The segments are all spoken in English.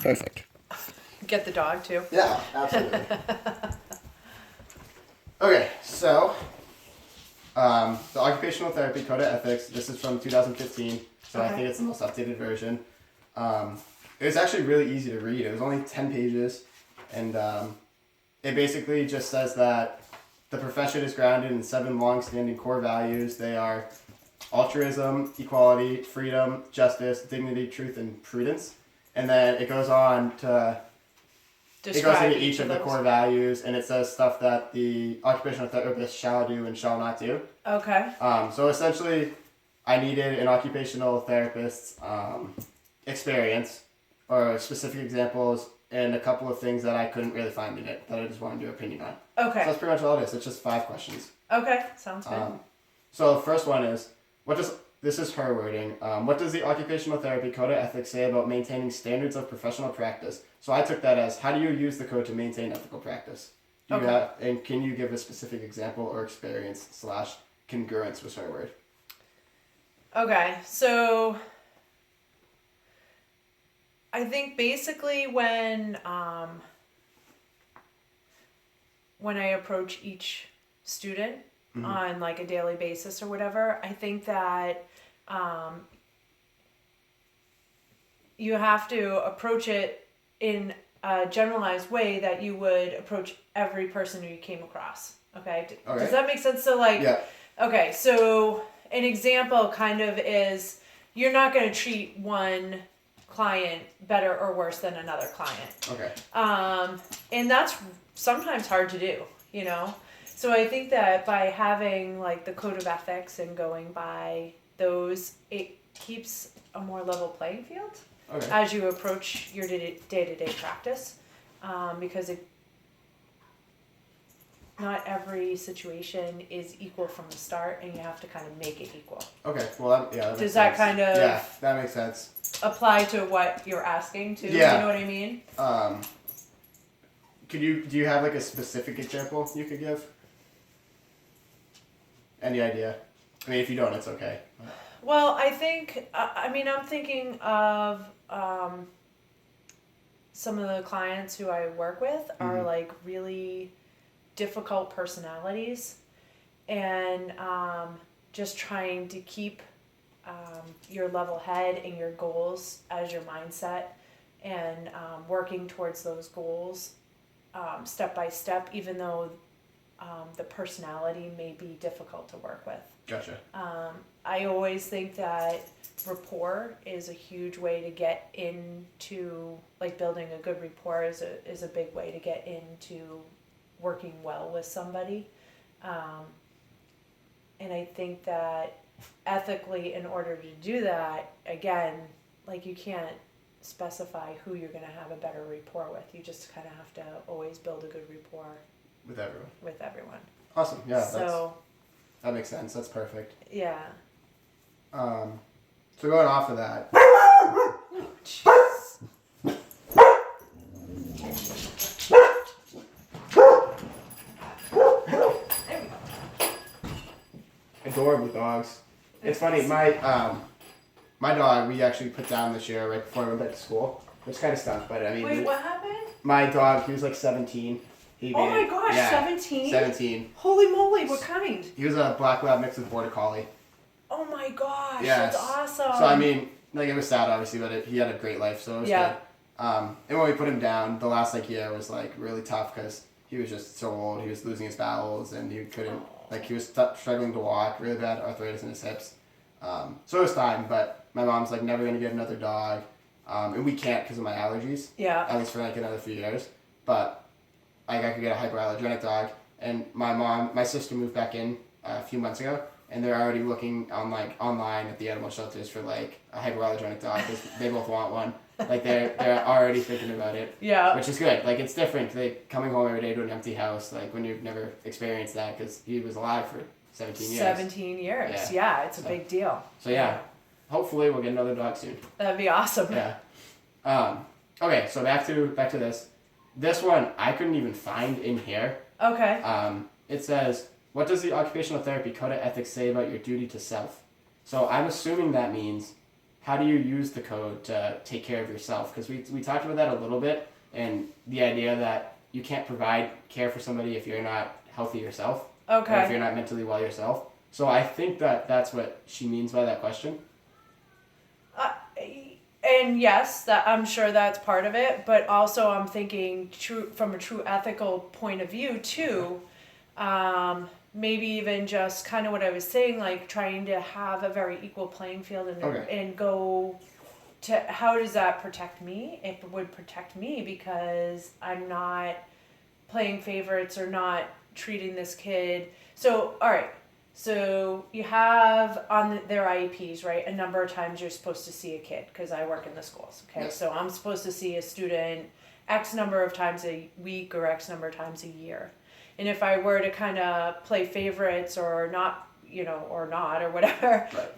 Perfect. Get the dog too. Yeah, absolutely. Okay, so the Occupational Therapy Code of Ethics, this is from 2015, so I think it's the most updated version. It was actually really easy to read. It was only 10 pages, and it basically just says that the profession is grounded in 7 long-standing core values. They are altruism, equality, freedom, justice, dignity, truth, and prudence. And then it goes on to... It goes into each of the core values, and it says stuff that the occupational therapist shall do and shall not do. Okay. So essentially, I needed an occupational therapist's experience, or specific examples, and a couple of things that I couldn't really find in it that I just wanted your opinion on. Okay. So that's pretty much all it is. It's just 5 questions. Okay, sounds good. So the first one is, this is her wording. What does the Occupational Therapy Code of Ethics say about maintaining standards of professional practice? So I took that as, how do you use the code to maintain ethical practice? And can you give a specific example or experience / congruence was her word? Okay, so I think basically when I approach each student on like a daily basis or whatever, I think that you have to approach it in a generalized way that you would approach every person who you came across. Okay? Does that make sense? So like, yeah. Okay, so an example kind of is you're not going to treat one client better or worse than another client. Okay. And that's sometimes hard to do, you know? So I think that by having like the code of ethics and going by those, it keeps a more level playing field as you approach your day-to-day practice, because not every situation is equal from the start, and you have to kind of make it equal. Okay, well, that makes Does that sense. kind of Yeah, that makes sense. apply to what you're asking too? Yeah. You know what I mean? Do you have like a specific example you could give? Any idea? I mean, if you don't, it's okay. Well, I think, I'm thinking of some of the clients who I work with are like really difficult personalities, and just trying to keep your level head and your goals as your mindset, and working towards those goals step by step, even though the personality may be difficult to work with. Gotcha. I always think that rapport is a huge way to get into, like, building a good rapport is a big way to get into working well with somebody. And I think that ethically, in order to do that, again, like, you can't specify who you're going to have a better rapport with. You just kind of have to always build a good rapport With everyone. Awesome. Yeah. So that makes sense. That's perfect. yeah. So going off of that. Jeez. There we go. Adorable dogs. It's funny. My dog, we actually put down this year right before we went back to school. It's kind of stunk, but I mean. Wait, what happened? My dog, he was like 17. Oh my gosh, 17? 17. Holy moly, what kind? He was a black lab mixed with border collie. Oh my gosh, Yes. that's awesome. So I mean, like, it was sad obviously, but he had a great life, so it was good. And when we put him down, the last like year was like really tough because he was just so old. He was losing his bowels and he couldn't, like, he was struggling to walk, really bad arthritis in his hips. So it was fine, but my mom's like never gonna get another dog, and we can't because of my allergies. Yeah. At least for like another few years, but like, I could get a hyperallergenic dog. And my sister moved back in a few months ago, and they're already looking online at the animal shelters for like a hyperallergenic dog because they both want one. Like, they're already thinking about it. Yeah. Which is good. Like, it's different. Like, coming home every day to an empty house, like, when you've never experienced that, because he was alive for 17 years. 17 years. Yeah, it's a big deal. So yeah, hopefully we'll get another dog soon. That'd be awesome. Yeah. Okay, so back to this. This one I couldn't even find in here. Okay. It says, what does the Occupational Therapy Code of Ethics say about your duty to self? So I'm assuming that means how do you use the code to take care of yourself? Because we talked about that a little bit, and the idea that you can't provide care for somebody if you're not healthy yourself, or if Okay. you're not mentally well yourself. So I think that that's what she means by that question. And yes, that I'm sure that's part of it, but also I'm thinking from a true ethical point of view too. Maybe even just kind of what I was saying, like trying to have a very equal playing field and go to how does that protect me? It would protect me because I'm not playing favorites or not treating this kid. So, all right. So you have on their IEPs, right? A number of times you're supposed to see a kid because I work in the schools. Okay, Yes. so I'm supposed to see a student X number of times a week or X number of times a year. And if I were to kind of play favorites or not, or not or whatever, Right.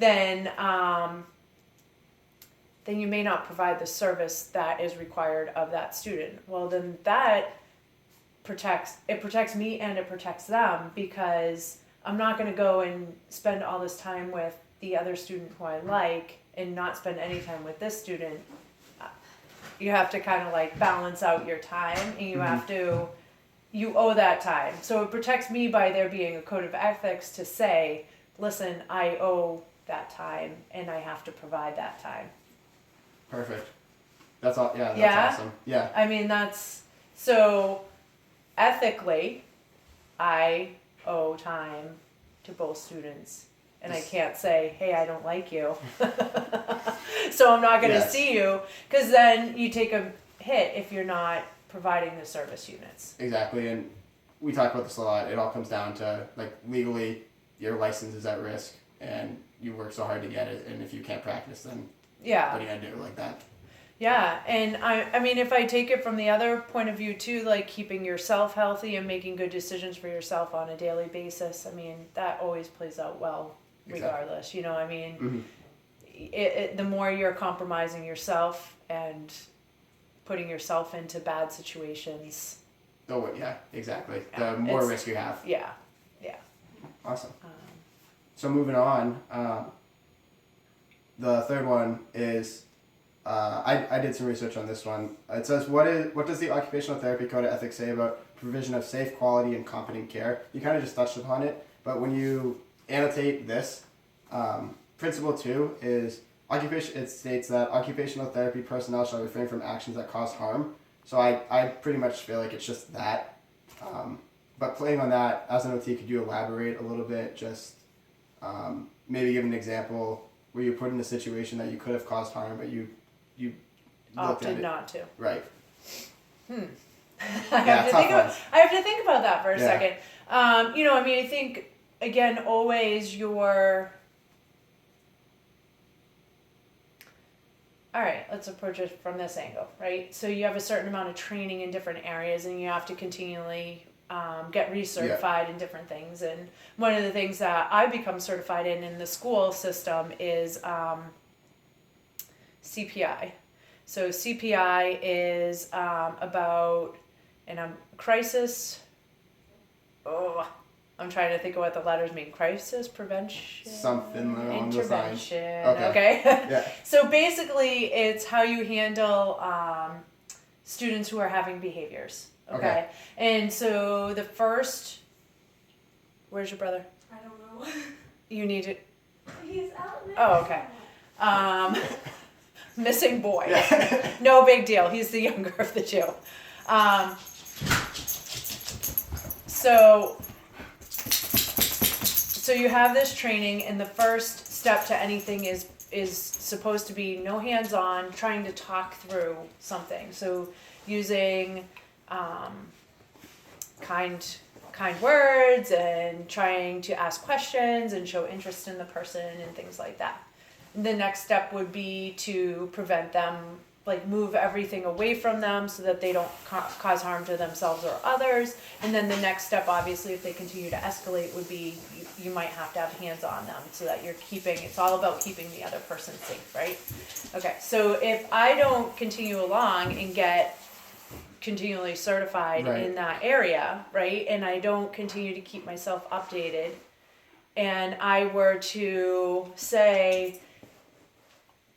then you may not provide the service that is required of that student. Well, then that protects me and it protects them because I'm not going to go and spend all this time with the other student who I like and not spend any time with this student. You have to kind of like balance out your time, and you owe that time. So it protects me by there being a code of ethics to say, listen, I owe that time and I have to provide that time. Perfect. That's all. Yeah, that's awesome. Yeah. I mean, so ethically, I owe time to both students. And I can't say, hey, I don't like you. So I'm not going to see you. Because then you take a hit if you're not providing the service units. Exactly. And we talk about this a lot. It all comes down to, like, legally, your license is at risk. And you work so hard to get it. And if you can't practice, then what are you going to do like that? Yeah, and I mean, if I take it from the other point of view too, like keeping yourself healthy and making good decisions for yourself on a daily basis, I mean, that always plays out well regardless. Exactly. I mean, the more you're compromising yourself and putting yourself into bad situations. Oh, yeah, exactly. Yeah, The more risk you have. Yeah. Awesome. So moving on, the third one is, I did some research on this one. It says, what does the Occupational Therapy Code of Ethics say about provision of safe, quality, and competent care? You kind of just touched upon it, but when you annotate this, principle 2 is it states that occupational therapy personnel shall refrain from actions that cause harm. So I pretty much feel like it's just that. But playing on that, as an OT, could you elaborate a little bit? Just maybe give an example where you're put in a situation that you could have caused harm, but you Opted not to. Right. I have to think about that for a Yeah. second. I mean, I think, again, always all right, let's approach it from this angle, right? So you have a certain amount of training in different areas and you have to continually get recertified in different things. And one of the things that I become certified in the school system is CPI. So CPI is about, crisis. Oh, I'm trying to think of what the letters mean. Crisis prevention. Something along those lines. Intervention. Okay. Okay. Yeah. So basically, it's how you handle students who are having behaviors. Okay. And so the first. Where's your brother? I don't know. You need to. He's out there. Oh, okay. Missing boy. Yeah. No big deal. He's the younger of the two. So you have this training, and the first step to anything is supposed to be no hands-on, trying to talk through something. So using kind words and trying to ask questions and show interest in the person and things like that. The next step would be to prevent them, like move everything away from them so that they don't cause harm to themselves or others. And then the next step, obviously, if they continue to escalate, would be you might have to have hands on them so that it's all about keeping the other person safe, right? Okay, so if I don't continue along and get continually certified Right. in that area, right, and I don't continue to keep myself updated, and I were to say,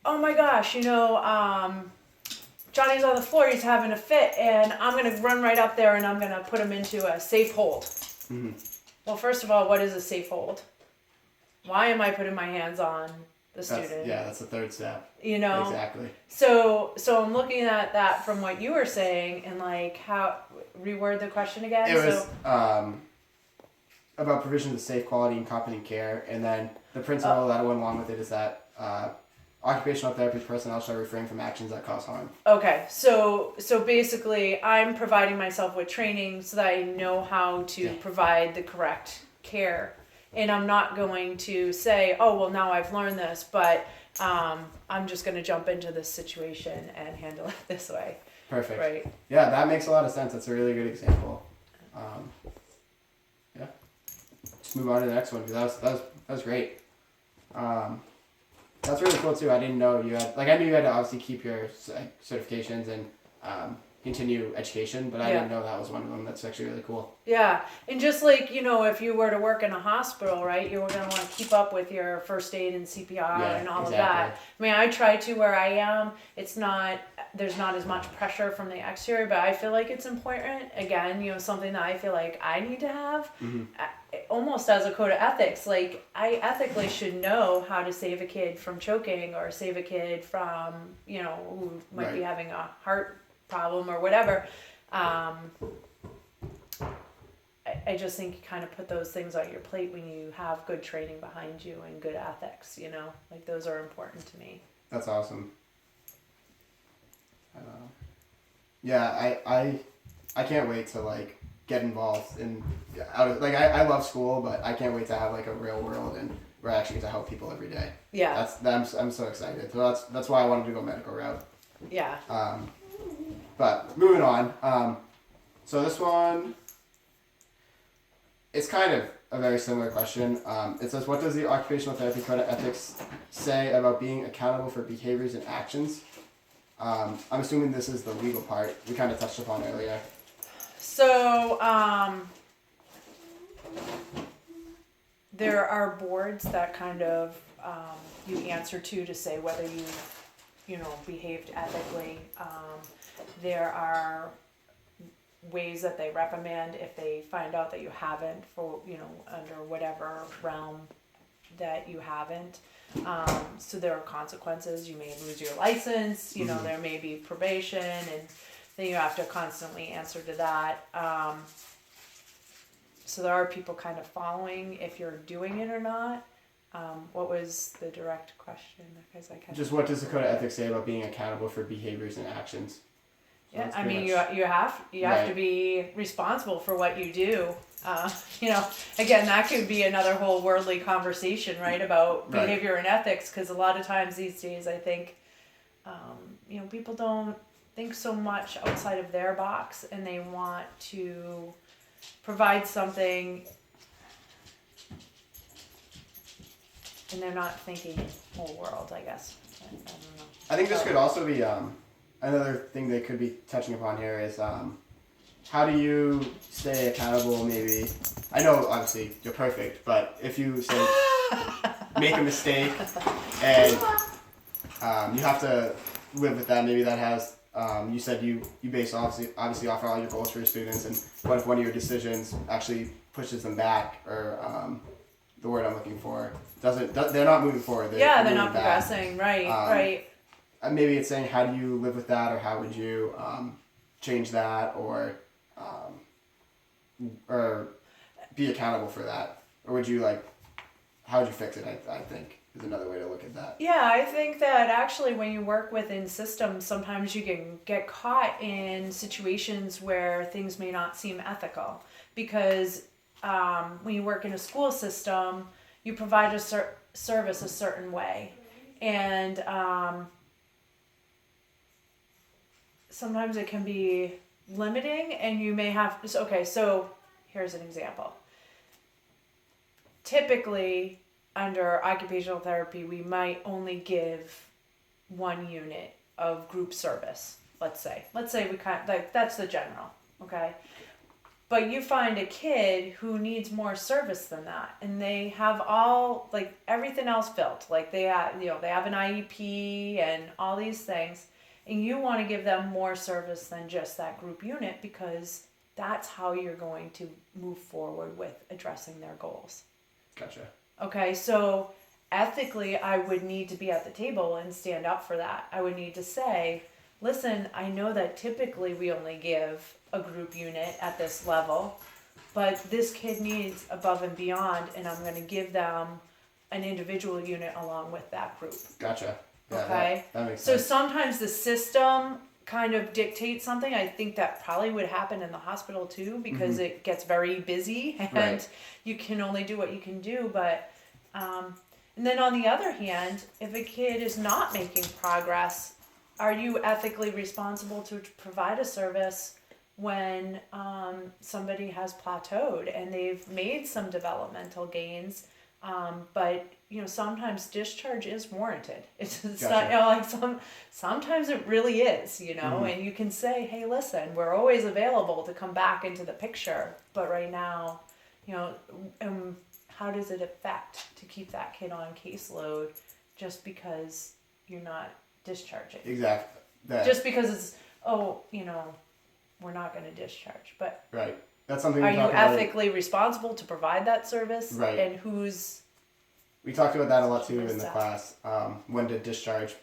oh my gosh, Johnny's on the floor, he's having a fit, and I'm going to run right up there and I'm going to put him into a safe hold. Mm-hmm. Well, first of all, what is a safe hold? Why am I putting my hands on the student? That's the third step. Exactly. So I'm looking at that from what you were saying, and like how reword the question again. It was about provision of safe, quality, and competent care, and then the principle that went along with it is that occupational therapy personnel shall refrain from actions that cause harm. Okay, so basically, I'm providing myself with training so that I know how to provide the correct care. And I'm not going to say, oh, well, now I've learned this, but I'm just going to jump into this situation and handle it this way. Perfect. Right. Yeah, that makes a lot of sense. That's a really good example. Just move on to the next one, because that was great. That's really cool too. I didn't know you had, I knew you had to obviously keep your certifications and continue education, but I didn't know that was one of them. That's actually really cool. Yeah, and just like, if you were to work in a hospital, right, you were going to want to keep up with your first aid and CPR and all of that. I mean, I try to where I am. There's not as much pressure from the exterior, but I feel like it's important. Again, something that I feel like I need to have. Mm-hmm. Almost as a code of ethics, like I ethically should know how to save a kid from choking or save a kid from, who might be having a heart problem or whatever. I just think you kind of put those things on your plate when you have good training behind you and good ethics, like those are important to me. That's awesome. I can't wait to get involved in I love school, but I can't wait to have a real world and where I actually get to help people every day. Yeah. I'm so excited. So that's why I wanted to go medical route. Yeah. But moving on. So this one, it's kind of a very similar question. It says, what does the Occupational Therapy Code of Ethics say about being accountable for behaviors and actions? I'm assuming this is the legal part we kind of touched upon earlier. So, there are boards that kind of you answer to say whether you've behaved ethically. There are ways that they recommend if they find out that you haven't for under whatever realm that you haven't. So there are consequences. You may lose your license. Mm-hmm. There may be probation, and then you have to constantly answer to that. So there are people kind of following if you're doing it or not. What was the direct question? Because Just what does the Code of Ethics say about being accountable for behaviors and actions? So yeah, I mean, you have to be responsible for what you do. Again, that could be another whole worldly conversation, right, about behavior and ethics, because a lot of times these days I think, people don't think so much outside of their box, and they want to provide something, and they're not thinking whole world, I guess. I don't know. I think this could also be another thing they could be touching upon here is how do you stay accountable? Maybe I know obviously you're perfect, but if you say make a mistake and you have to live with that, maybe that has you said you base obviously offer all your goals for your students, and what if one of your decisions actually pushes them back, or the word I'm looking for they're not moving forward. They're not progressing. Right. Maybe it's saying how do you live with that, or how would you change that, or be accountable for that, or would you how would you fix it? I think is another way to look at that. Yeah, I think that actually when you work within systems, sometimes you can get caught in situations where things may not seem ethical, because when you work in a school system, you provide a service a certain way, and sometimes it can be limiting, and you may have so here's an example. Typically under occupational therapy, we might only give 1 unit of group service. Let's say we that's the general. Okay, But you find a kid who needs more service than that, and they have all like everything else built. Like they have, they have an IEP and all these things, and you want to give them more service than just that group unit because that's how you're going to move forward with addressing their goals. Gotcha. Okay, so ethically, I would need to be at the table and stand up for that. I would need to say, listen, I know that typically we only give a group unit at this level, but this kid needs above and beyond, and I'm going to give them an individual unit along with that group. Gotcha. Yeah, Okay. That makes So sense. sometimes the system kind of dictates something. I think that probably would happen in the hospital too, because it gets very busy and Right. you can only do what you can do. But and then on the other hand, if a kid is not making progress, are you ethically responsible to provide a service when somebody has plateaued and they've made some developmental gains, but sometimes discharge is warranted. It's Gotcha. not like sometimes it really is, and you can say, hey, listen, we're always available to come back into the picture, but right now, how does it affect to keep that kid on caseload just because you're not discharging? Exactly. That, Just because it's, we're not going to discharge. But right. That's something are we you talked about. ethically responsible to provide that service? Right. And who's... We talked about that a lot too Where's in the that? class. When to discharge,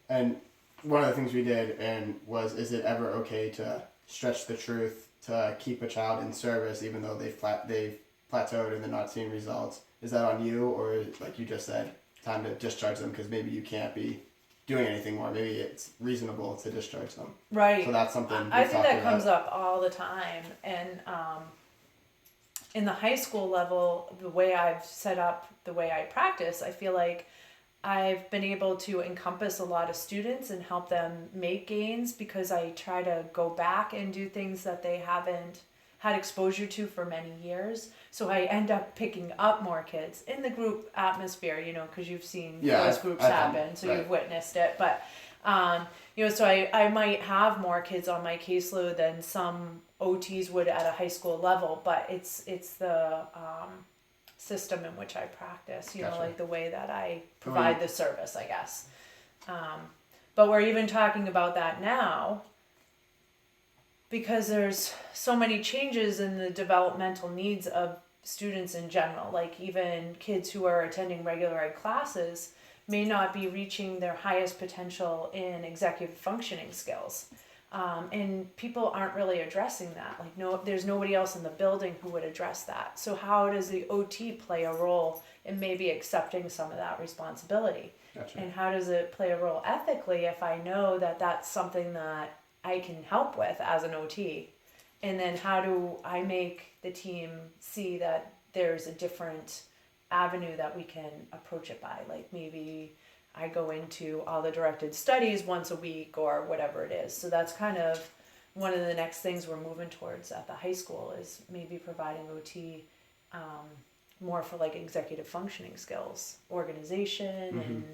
and one of the things we did was, is it ever okay to stretch the truth to keep a child in service even though they've plateaued and they're not seeing results? Is that on you, or like you just said, time to discharge them because maybe you can't be doing anything more? Maybe it's reasonable to discharge them. Right. So that's something I we've think talked that about. comes up all the time. And in the high school level, the way I've set up, the way I practice, I feel like I've been able to encompass a lot of students and help them make gains because I try to go back and do things that they haven't had exposure to for many years. So I end up picking up more kids in the group atmosphere, because you've seen those groups happen, so right. you've witnessed it. But, so I might have more kids on my caseload than some OTs would at a high school level, but it's the system in which I practice, Gotcha. like the way that I provide the service, I guess. But we're even talking about that now because there's so many changes in the developmental needs of students in general. Like even kids who are attending regular ed classes may not be reaching their highest potential in executive functioning skills. And people aren't really addressing that. Like there's nobody else in the building who would address that. So how does the OT play a role in maybe accepting some of that responsibility? Gotcha. And how does it play a role ethically if I know that that's something that I can help with as an OT? And then how do I make the team see that there's a different avenue that we can approach it by? Like maybe I go into all the directed studies once a week or whatever it is. So that's kind of one of the next things we're moving towards at the high school is maybe providing OT more for like executive functioning skills, organization, and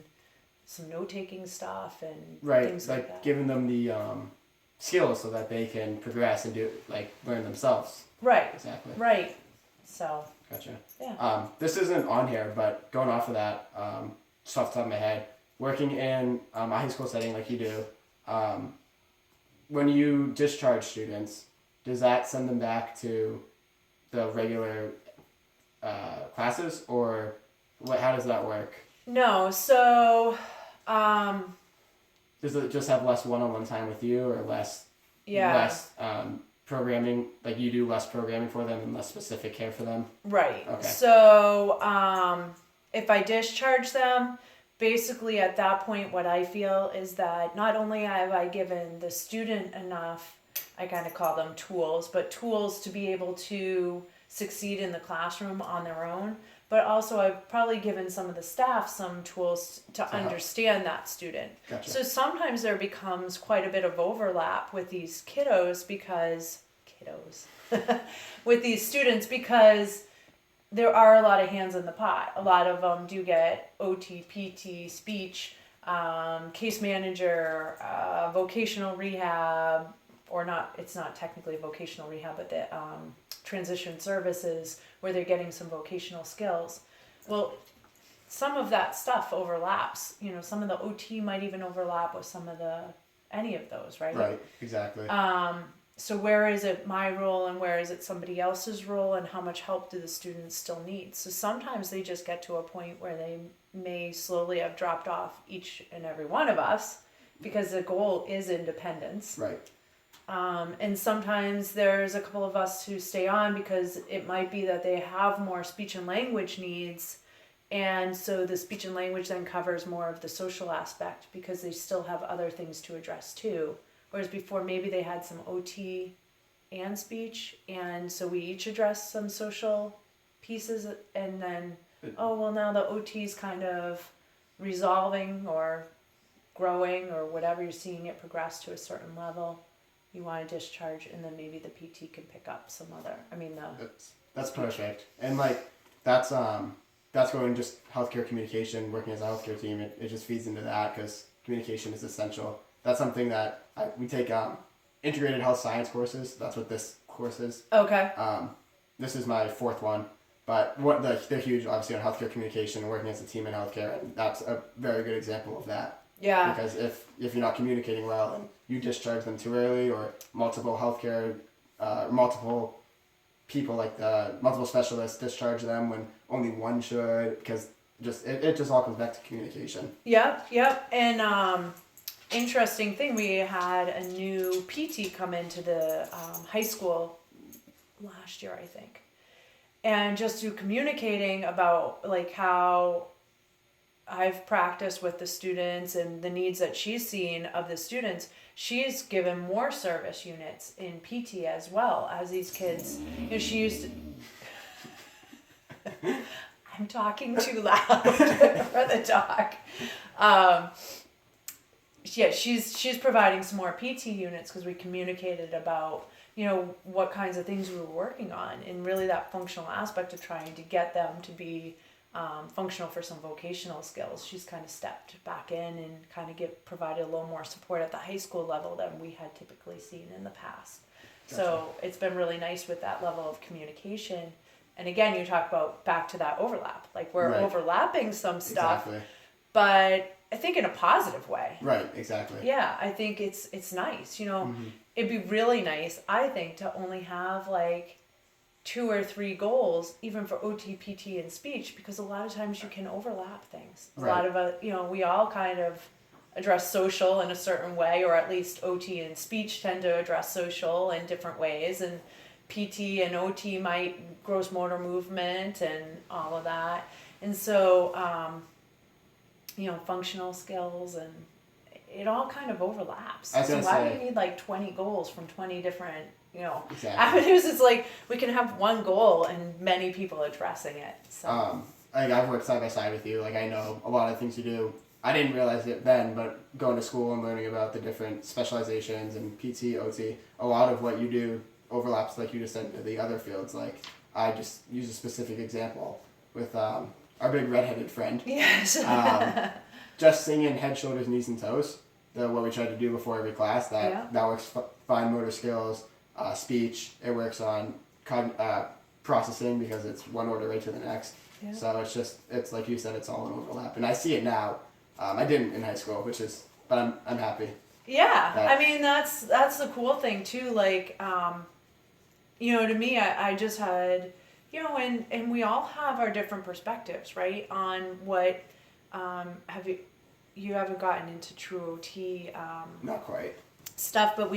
some note-taking stuff and Right, things like that. giving them the skills so that they can progress and learn themselves. Right. Exactly. Right. So. Gotcha. Yeah. This isn't on here, but going off of that, just off the top of my head, working in a high school setting like you do, when you discharge students, does that send them back to the regular classes, or how does that work? No. So. Does it just have less one-on-one time with you, or less programming? Like you do less programming for them and less specific care for them? Right. Okay. So if I discharge them, basically at that point what I feel is that not only have I given the student enough, I kind of call them tools, but tools to be able to succeed in the classroom on their own, but also I've probably given some of the staff some tools to understand that student. Gotcha. So sometimes there becomes quite a bit of overlap with these kiddos with these students because there are a lot of hands in the pot. A lot of them do get OT, PT, speech, case manager, vocational rehab, or not, it's not technically vocational rehab, but the transition services where they're getting some vocational skills. Well, some of that stuff overlaps. You know, some of the OT might even overlap with some of any of those, right? Right, exactly. So where is it my role and where is it somebody else's role, and how much help do the students still need? So sometimes they just get to a point where they may slowly have dropped off each and every one of us because the goal is independence. Right. And sometimes there's a couple of us who stay on because it might be that they have more speech and language needs, and so the speech and language then covers more of the social aspect because they still have other things to address too. Whereas before maybe they had some OT and speech, and so we each addressed some social pieces, and then, oh, well, now the OT's kind of resolving or growing or whatever, you're seeing it progress to a certain level. You want to discharge, and then maybe the PT can pick up some other, That's perfect. And like, that's going just healthcare communication, working as a healthcare team, it just feeds into that because communication is essential. That's something that we take integrated health science courses. That's what this course is. Okay. This is my fourth one, but they're huge, obviously, on healthcare communication and working as a team in healthcare, and that's a very good example of that. Yeah. Because if you're not communicating well and you discharge them too early, or multiple healthcare, multiple people, like multiple specialists discharge them when only one should, because it just all comes back to communication. Yep. And interesting thing, we had a new PT come into the high school last year, I think. And just through communicating about like how I've practiced with the students and the needs that she's seen of the students, she's given more service units in PT as well as these kids. You know, she used to... I'm talking too loud for the dog. Yeah, she's providing some more PT units because we communicated about, you know, what kinds of things we were working on, and really that functional aspect of trying to get them to be functional for some vocational skills. She's kind of stepped back in and kind of provided a little more support at the high school level than we had typically seen in the past. Gotcha. So it's been really nice with that level of communication. And again, you talk about back to that overlap. Like we're overlapping some stuff, exactly. But I think in a positive way. Right, exactly. Yeah, I think it's nice. You know, It'd be really nice, I think, to only have like 2 or 3 goals, even for OT, PT, and speech, because a lot of times you can overlap things. A lot of we all kind of address social in a certain way, or at least OT and speech tend to address social in different ways, and PT and OT might gross motor movement and all of that. And so, functional skills, and it all kind of overlaps. So why do you need like 20 goals from 20 different, avenues? It's like we can have one goal and many people addressing it. So. I've worked side by side with you. Like, I know a lot of things you do. I didn't realize it then, but going to school and learning about the different specializations and PT, OT, a lot of what you do overlaps, like you just said, to the other fields. Like, I just use a specific example with our big redheaded friend. Yes. Just singing head, shoulders, knees, and toes. What we try to do before every class. That works fine motor skills, speech. It works on processing because it's one order right to the next. Yeah. So it's like you said, it's all an overlap, and I see it now. I didn't in high school, but I'm happy. Yeah, I mean that's the cool thing too. Like, to me, I just had, and we all have our different perspectives, right? On what you haven't gotten into true OT. Not quite. Stuff, but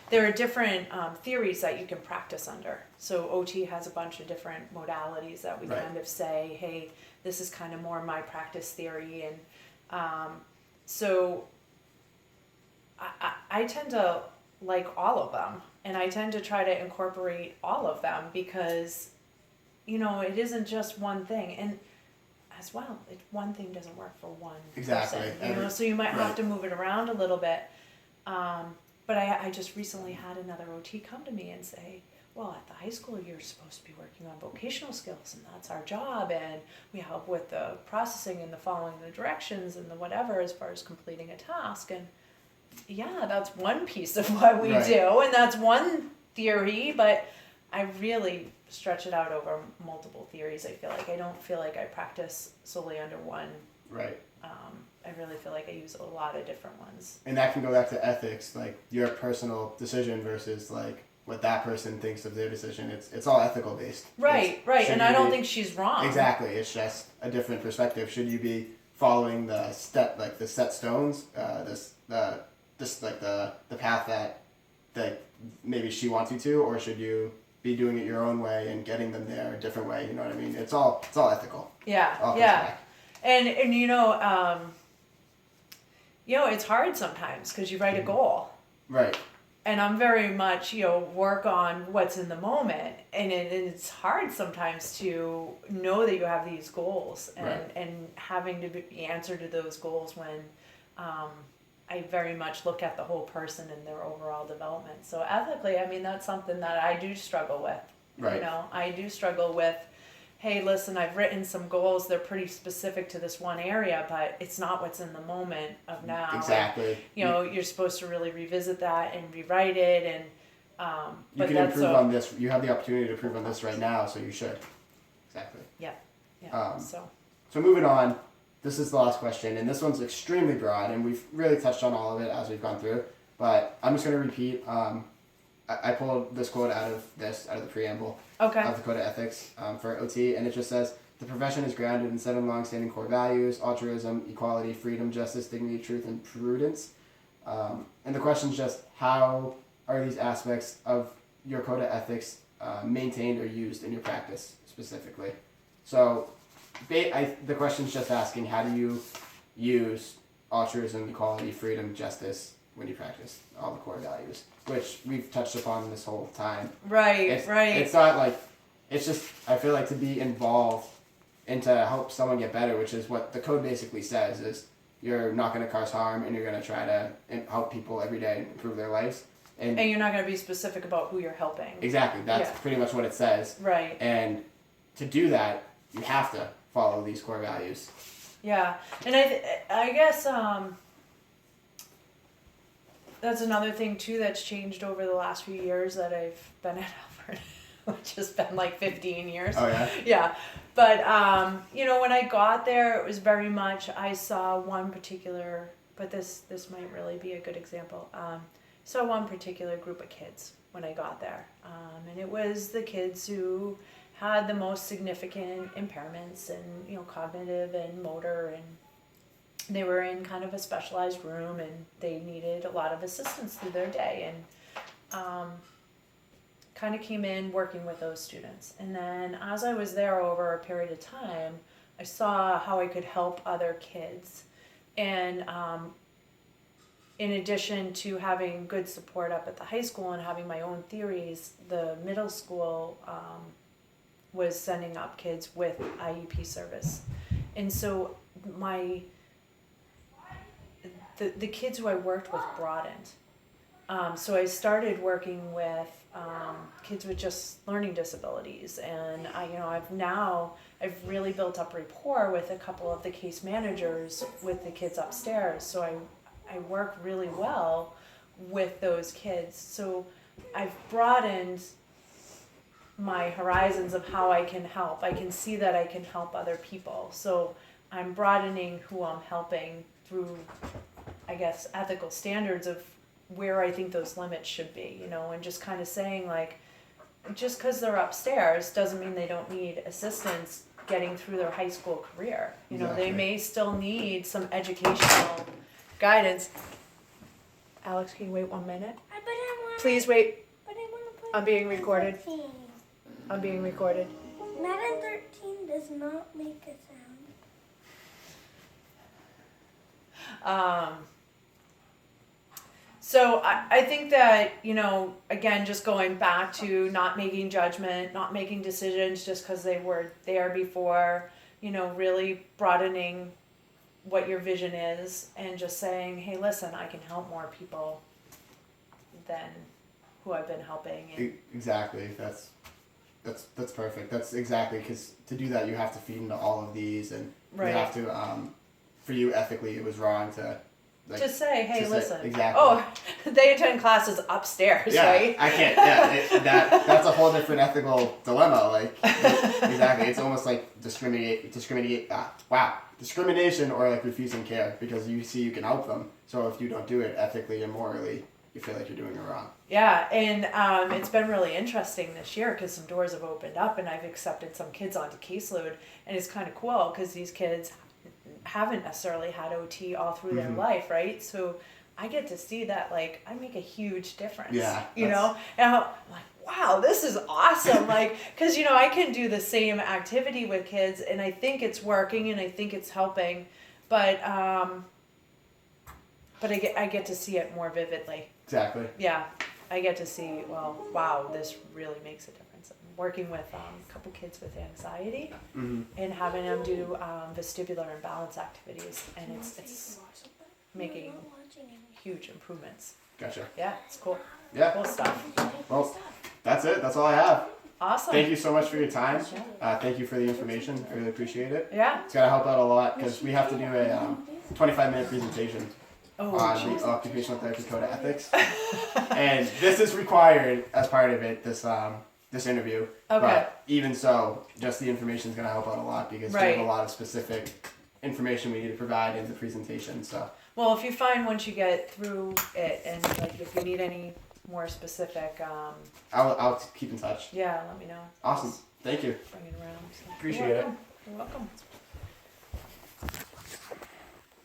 there are different theories that you can practice under. So OT has a bunch of different modalities that we kind of say, hey, this is kind of more my practice theory, and so I tend to like all of them, and I tend to try to incorporate all of them because, it isn't just one thing, and as well, one thing doesn't work for one person, so you might have to move it around a little bit. But I just recently had another OT come to me and say, well, at the high school, you're supposed to be working on vocational skills, and that's our job, and we help with the processing and the following the directions and the whatever as far as completing a task. And yeah, that's one piece of what we Right. do, and that's one theory, but I really stretch it out over multiple theories. I don't feel like I practice solely under one. Right. I really feel like I use a lot of different ones. And that can go back to ethics, like your personal decision versus like what that person thinks of their decision. It's all ethical based. Right, right, and I don't think she's wrong. Exactly. It's just a different perspective. Should you be following the set stones, the path that maybe she wants you to, or should you be doing it your own way and getting them there a different way? You know what I mean? It's all ethical. Yeah, All comes yeah. back. And it's hard sometimes because you write a goal. Right. And I'm very much, work on what's in the moment. And it's hard sometimes to know that you have these goals and, Right. and having to be answer to those goals when I very much look at the whole person and their overall development. So ethically, that's something that I do struggle with. Right. I do struggle with, hey, listen, I've written some goals. They're pretty specific to this one area, but it's not what's in the moment of now. Exactly. And, you're supposed to really revisit that and rewrite it. And You can improve on this. You have the opportunity to improve on this right now, so you should. Exactly. Yeah. So moving on, this is the last question, and this one's extremely broad, and we've really touched on all of it as we've gone through. But I'm just going to repeat. I pulled this quote out of the preamble of the Code of Ethics for OT, and it just says, "The profession is grounded in 7 long-standing core values: altruism, equality, freedom, justice, dignity, truth, and prudence." And the question is just, how are these aspects of your Code of Ethics maintained or used in your practice specifically? So the question's just asking, how do you use altruism, equality, freedom, justice when you practice all the core values, which we've touched upon this whole time. Right. It's not like, it's just, I feel like to be involved and to help someone get better, which is what the code basically says, is you're not going to cause harm and you're going to try to help people every day and improve their lives. And you're not going to be specific about who you're helping. Exactly. That's pretty much what it says. Right. And to do that, you have to follow these core values. Yeah. And I guess that's another thing too that's changed over the last few years that I've been at Alfred, which has been like 15 years. Oh yeah? Yeah. But, when I got there, it was very much, I saw one particular, but this might really be a good example. Saw one particular group of kids when I got there. And it was the kids who had the most significant impairments and, cognitive and motor, and they were in kind of a specialized room and they needed a lot of assistance through their day, and kind of came in working with those students. And then as I was there over a period of time, I saw how I could help other kids. And in addition to having good support up at the high school and having my own theories, the middle school was sending up kids with IEP service. And so the kids who I worked with broadened. So I started working with kids with just learning disabilities, and I've really built up rapport with a couple of the case managers with the kids upstairs. So I work really well with those kids. So I've broadened my horizons of how I can help. I can see that I can help other people. So I'm broadening who I'm helping through, I guess, ethical standards of where I think those limits should be, and just kind of saying, like, just because they're upstairs doesn't mean they don't need assistance getting through their high school career. Exactly. They may still need some educational guidance. Alex, can you wait 1 minute? Please wait. I'm being recorded. I'm being recorded. Madden 13 does not make a sound. So I think that, again, just going back to not making judgment, not making decisions just because they were there before, really broadening what your vision is and just saying, hey, listen, I can help more people than who I've been helping. And Exactly. That's perfect. That's exactly, because to do that you have to feed into all of these, and Right. you have to, for you ethically it was wrong to Like, to say, hey, to say- listen. exactly. Oh, they attend classes upstairs, yeah, right? I can't. Yeah, that's a whole different ethical dilemma. Like, exactly, it's almost like discrimination or like refusing care because you see you can help them. So if you don't do it ethically and morally, you feel like you're doing it wrong. Yeah, and it's been really interesting this year because some doors have opened up and I've accepted some kids onto caseload, and it's kind of cool because these kids haven't necessarily had OT all through their life, right? So I get to see that, like, I make a huge difference. Yeah, you know, and I'm like, wow, this is awesome. Like, because you know, I can do the same activity with kids, and I think it's working, and I think it's helping, but I get to see it more vividly. Exactly. Yeah, I get to see, well, wow, this really makes a difference. I'm working with a couple kids with anxiety and having them do vestibular and balance activities, and it's making huge improvements. Gotcha. Yeah, it's cool. Yeah. Cool stuff. Well, that's it. That's all I have. Awesome. Thank you so much for your time. Thank you for the information. I really appreciate it. Yeah. It's gonna help out a lot because we have to do a 25-minute presentation on the Occupational Therapy Code of Ethics, and this is required as part of it. This interview. Okay. But even so, just the information is gonna help out a lot because we have a lot of specific information we need to provide in the presentation. So. Well, if you find once you get through it, and like if you need any more specific, I'll keep in touch. yeah, let me know. Awesome. Thank you. Bring it around. So Appreciate you're it. welcome. You're welcome.